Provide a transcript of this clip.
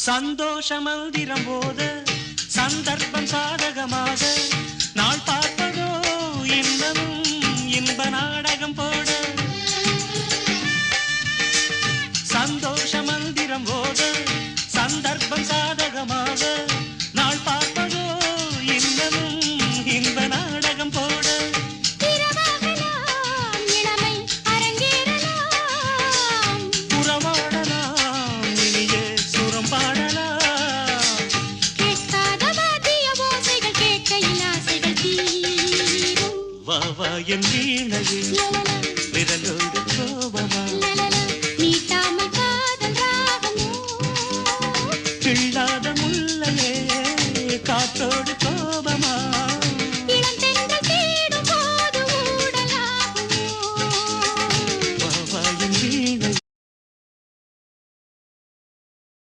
சந்தோஷ மந்திரம் போத சந்தர்ப்பம் சாதகமாக நாள் பார்ப்பதோ இன்னமும் இன்ப நாடகம் போட சந்தோஷ மந்திரம் போத சந்தர்ப்பம் சாதகமாக நாள் பார்ப்பதோ இன்னமும் இன்ப நாடகம் போட என் வீணையில் விரலோடு கோபமா நீட்டாமல் காதல் ராகமோ கிள்ளாத